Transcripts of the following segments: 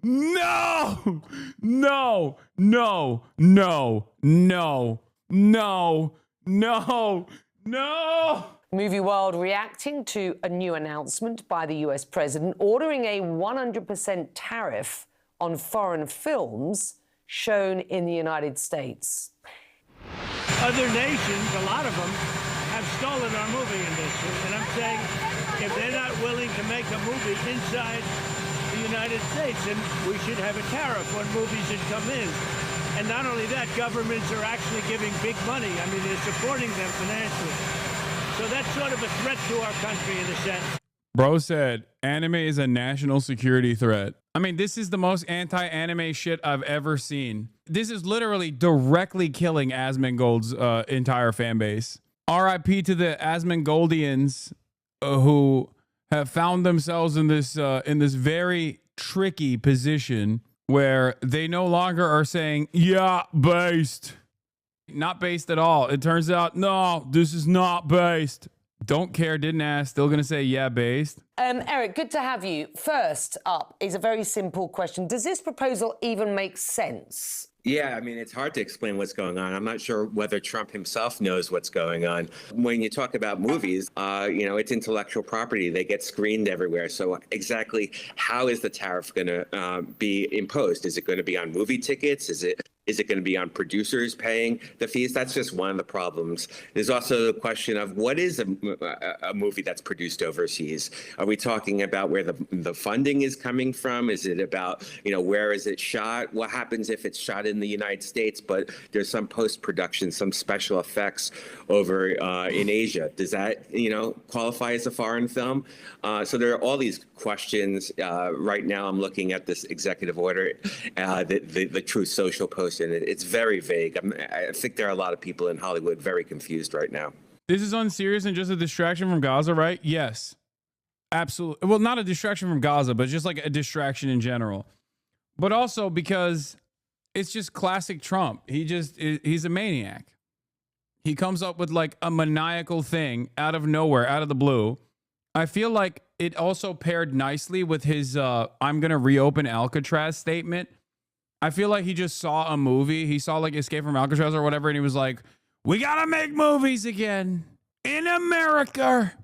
No, no, no, no, no, no, no, no. Movie world reacting to a new announcement by the US president ordering a 100% tariff on foreign films shown in the United States. Other nations, a lot of them, have stolen our movie industry. And I'm saying if they're not willing to make a movie inside the United States, then we should have a tariff on movies that come in. And not only that, governments are actually giving big money. I mean, they're supporting them financially. So that's sort of a threat to our country in a sense. Bro said anime is a national security threat. I mean, this is the most anti-anime shit I've ever seen. This is literally directly killing Asmongold's entire fan base. RIP to the Asmongoldians who have found themselves in this very tricky position where they no longer are saying, yeah, based. Not based at all. It turns out, no, this is not based. Don't care, didn't ask, still gonna say, yeah, based. Eric, good to have you. First up is a very simple question. Does this proposal even make sense? Yeah, I mean, it's hard to explain what's going on. I'm not sure whether Trump himself knows what's going on. When you talk about movies, it's intellectual property. They get screened everywhere. So exactly how is the tariff going to be imposed? Is it going to be on movie tickets? Is it going to be on producers paying the fees? That's just one of the problems. There's also the question of what is a movie that's produced overseas? Are we talking about where the funding is coming from? Is it about, where is it shot? What happens if it's shot in the United States, but there's some post-production, some special effects over in Asia? Does that, qualify as a foreign film? So there are all these questions. Right now, I'm looking at this executive order, the Truth Social post, and it's very vague. I think there are a lot of people in Hollywood very confused right now. This is unserious and just a distraction from Gaza, right? Yes, absolutely. Well, not a distraction from Gaza, but just like a distraction in general. But also because it's just classic Trump. He's a maniac. He comes up with like a maniacal thing out of nowhere, out of the blue. I feel like it also paired nicely with his I'm going to reopen Alcatraz statement. I feel like he just saw a movie. He saw like Escape from Alcatraz or whatever. And he was like, we got to make movies again in America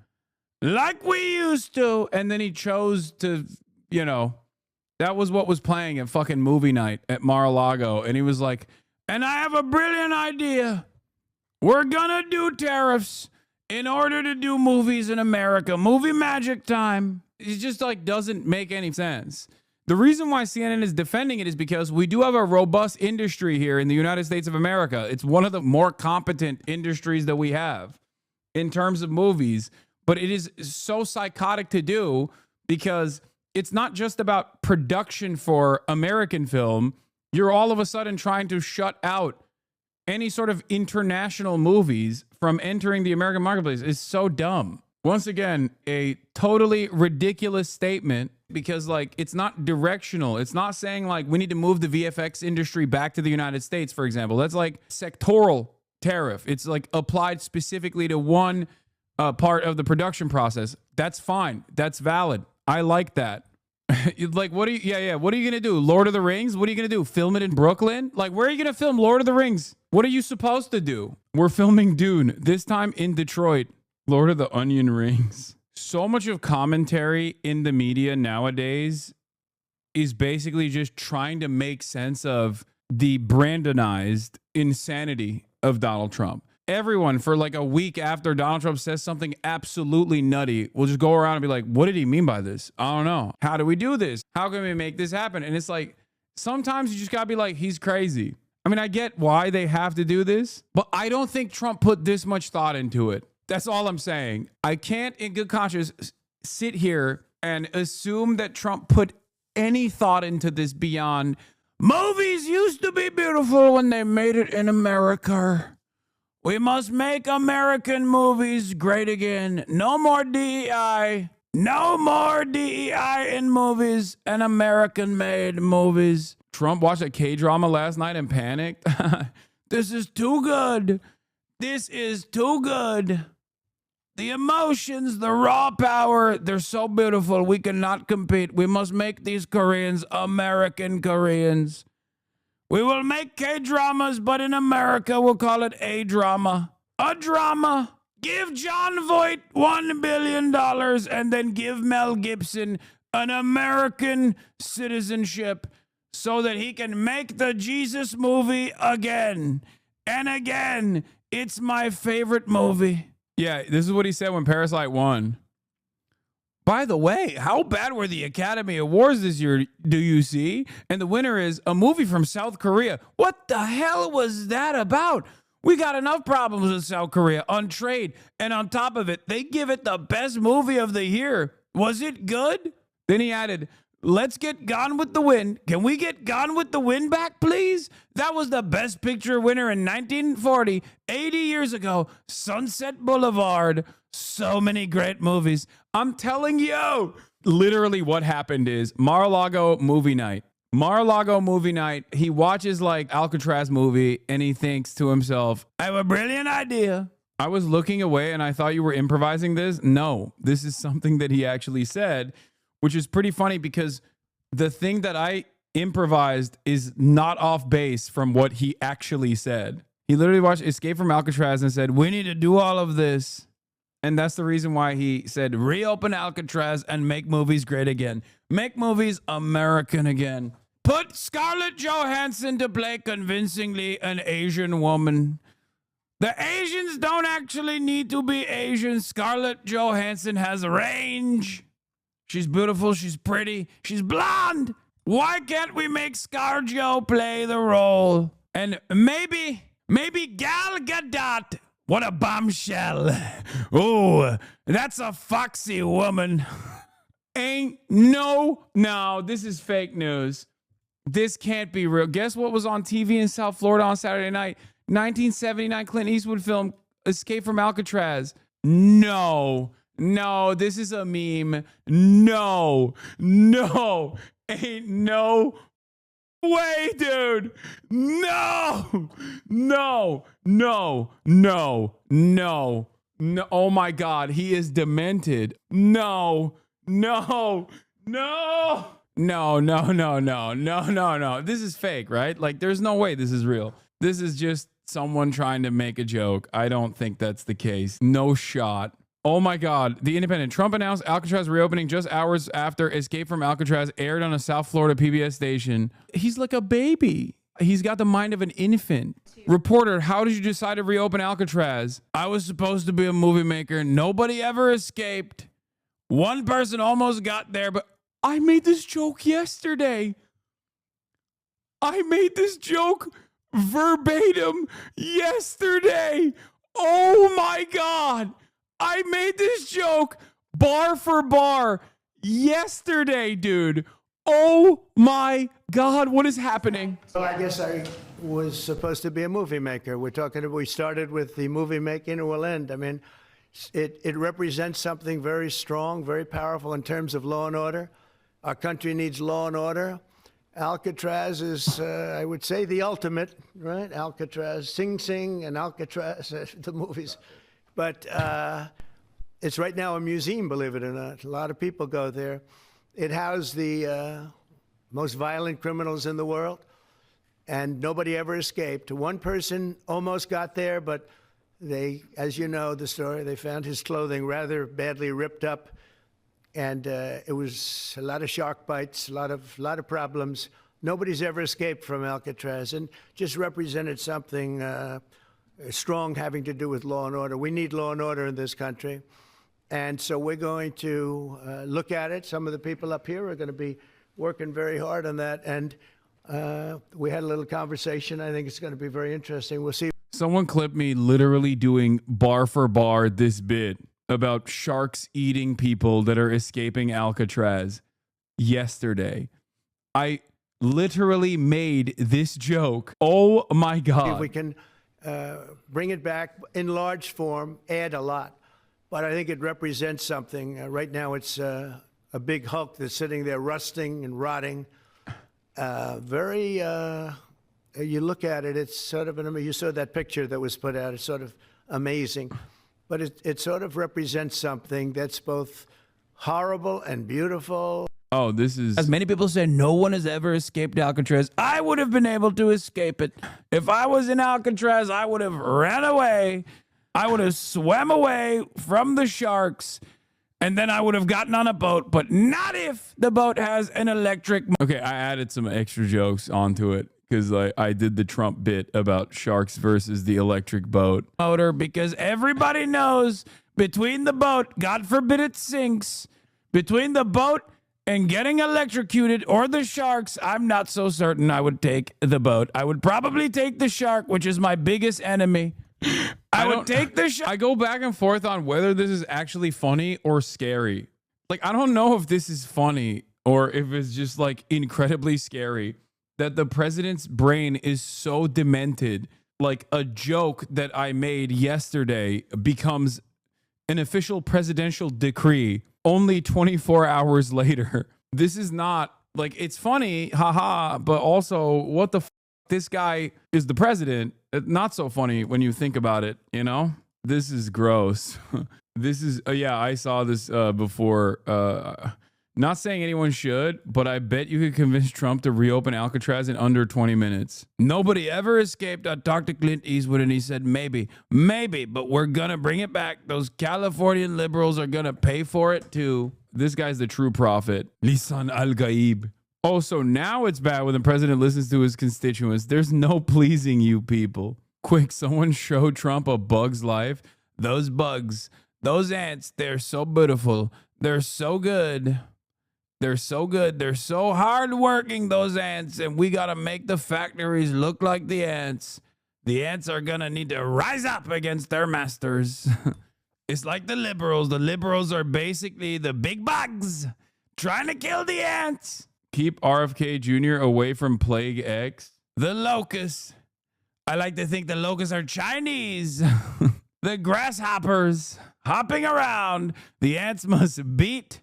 like we used to. And then he chose to, that was what was playing at fucking movie night at Mar-a-Lago. And he was like, and I have a brilliant idea. We're going to do tariffs in order to do movies in America. Movie magic time. It just like doesn't make any sense. The reason why CNN is defending it is because we do have a robust industry here in the United States of America. It's one of the more competent industries that we have in terms of movies. But it is so psychotic to do because it's not just about production for American film. You're all of a sudden trying to shut out any sort of international movies from entering the American marketplace. It's so dumb. Once again, a totally ridiculous statement because like it's not directional. It's not saying like we need to move the VFX industry back to the United States, for example. That's like sectoral tariff. It's like applied specifically to one part of the production process. That's fine. That's valid. I like that. Like, what are you, what are you going to do? Lord of the Rings? What are you going to do? Film it in Brooklyn? Like, where are you going to film Lord of the Rings? What are you supposed to do? We're filming Dune, this time in Detroit. Lord of the Onion Rings. So much of commentary in the media nowadays is basically just trying to make sense of the Brandonized insanity of Donald Trump. Everyone, for like a week after Donald Trump says something absolutely nutty, will just go around and be like, what did he mean by this? I don't know. How do we do this? How can we make this happen? And it's like, sometimes you just gotta be like, he's crazy. I mean, I get why they have to do this, but I don't think Trump put this much thought into it. That's all I'm saying. I can't in good conscience sit here and assume that Trump put any thought into this beyond movies used to be beautiful when they made it in America. We must make American movies great again. No more DEI. No more DEI in movies and American-made movies. Trump watched a K-drama last night and panicked. This is too good. This is too good. The emotions, the raw power, they're so beautiful. We cannot compete. We must make these Koreans American Koreans. We will make K-dramas, but in America, we'll call it a drama. A drama. Give John Voight $1 billion and then give Mel Gibson an American citizenship so that he can make the Jesus movie again and again. It's my favorite movie. Yeah, this is what he said when Parasite won. By the way, how bad were the Academy Awards this year, do you see? And the winner is a movie from South Korea. What the hell was that about? We got enough problems with South Korea on trade. And on top of it, they give it the best movie of the year. Was it good? Then he added, let's get Gone with the Wind. Can we get Gone with the Wind back, please? That was the best picture winner in 1940, 80 years ago. Sunset Boulevard. So many great movies. I'm telling you, literally what happened is Mar-a-Lago movie night. Mar-a-Lago movie night. He watches like Alcatraz movie and he thinks to himself, I have a brilliant idea. I was looking away and I thought you were improvising this. No, this is something that he actually said, which is pretty funny because the thing that I improvised is not off base from what he actually said. He literally watched Escape from Alcatraz and said, we need to do all of this. And that's the reason why he said, reopen Alcatraz and make movies great again. Make movies American again. Put Scarlett Johansson to play convincingly an Asian woman. The Asians don't actually need to be Asian. Scarlett Johansson has range. She's beautiful. She's pretty. She's blonde. Why can't we make ScarJo play the role? And maybe Gal Gadot. What a bombshell. Oh, that's a foxy woman. No, this is fake news. This can't be real. Guess what was on TV in South Florida on Saturday night? 1979 Clint Eastwood film, Escape from Alcatraz. No, this is a meme. No, ain't no way, dude. No. Oh my God, he is demented. No. This is fake, right? Like, there's no way this is real. This is just someone trying to make a joke. I don't think that's the case. No shot. Oh my God. The Independent. Trump announced Alcatraz reopening just hours after Escape from Alcatraz aired on a South Florida PBS station. He's like a baby. He's got the mind of an infant. Reporter, how did you decide to reopen Alcatraz? I was supposed to be a movie maker. Nobody ever escaped. One person almost got there, but I made this joke yesterday. I made this joke verbatim yesterday. Oh my God. I made this joke bar for bar yesterday, dude. Oh my God, what is happening? Well, I guess I was supposed to be a movie maker. We started with the movie making and we'll end. I mean, it represents something very strong, very powerful in terms of law and order. Our country needs law and order. Alcatraz is, I would say, the ultimate, right? Alcatraz, Sing Sing and Alcatraz, the movies. But it's right now a museum, believe it or not. A lot of people go there. It housed the most violent criminals in the world, and nobody ever escaped. One person almost got there, but they, as you know the story, they found his clothing rather badly ripped up, and it was a lot of shark bites, a lot of problems. Nobody's ever escaped from Alcatraz, and just represented something strong having to do with law and order. We need law and order in this country. And so we're going to look at it. Some of the people up here are going to be working very hard on that. And we had a little conversation. I think it's going to be very interesting. We'll see. Someone clipped me literally doing bar for bar this bit about sharks eating people that are escaping Alcatraz yesterday. I literally made this joke. Oh my God. If we can bring it back in large form, add a lot. But I think it represents something. Right now, it's a big hulk that's sitting there rusting and rotting. You look at it, it's sort of, you saw that picture that was put out, it's sort of amazing. but it sort of represents something that's both horrible and beautiful. Oh, this is... As many people say, no one has ever escaped Alcatraz. I would have been able to escape it. If I was in Alcatraz, I would have ran away. I would have swam away from the sharks, and then I would have gotten on a boat, but not if the boat has an electric... Okay, I added some extra jokes onto it because I did the Trump bit about sharks versus the electric boat. motor, because everybody knows between the boat, God forbid it sinks, between the boat and getting electrocuted or the sharks, I'm not so certain I would take the boat. I would probably take the shark, which is my biggest enemy. I would take the shark. I go back and forth on whether this is actually funny or scary. Like, I don't know if this is funny or if it's just like incredibly scary that the president's brain is so demented. Like, a joke that I made yesterday becomes an official presidential decree only 24 hours later. This is not like, it's funny, haha, but also what the this guy is the president. Not so funny when you think about it, you know? This is gross. This is, yeah, I saw this before. Not saying anyone should, but I bet you could convince Trump to reopen Alcatraz in under 20 minutes. Nobody ever escaped. I talked to Clint Eastwood and he said, maybe, but we're going to bring it back. Those Californian liberals are going to pay for it too. This guy's the true prophet. Lisan al-Gaib. Oh, so now it's bad when the president listens to his constituents. There's no pleasing you people. Quick, someone show Trump A Bug's Life. Those bugs, those ants, they're so beautiful. They're so good. They're so good. They're so hardworking, those ants. And we got to make the factories look like the ants. The ants are going to need to rise up against their masters. It's like the liberals. The liberals are basically the big bugs trying to kill the ants. Keep RFK Jr. away from Plague X. The locusts. I like to think the locusts are Chinese. The grasshoppers hopping around. The ants must beat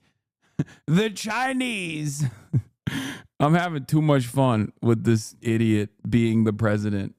the Chinese. I'm having too much fun with this idiot being the president.